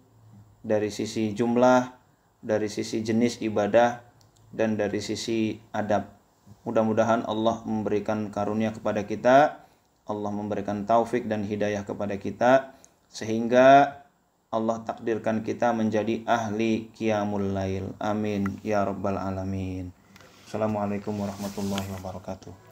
dari sisi jumlah, dari sisi jenis ibadah, dan dari sisi adab. Mudah-mudahan Allah memberikan karunia kepada kita, Allah memberikan taufik dan hidayah kepada kita, sehingga Allah takdirkan kita menjadi ahli qiyamul lail. Amin ya rabbal alamin. Assalamualaikum warahmatullahi wabarakatuh.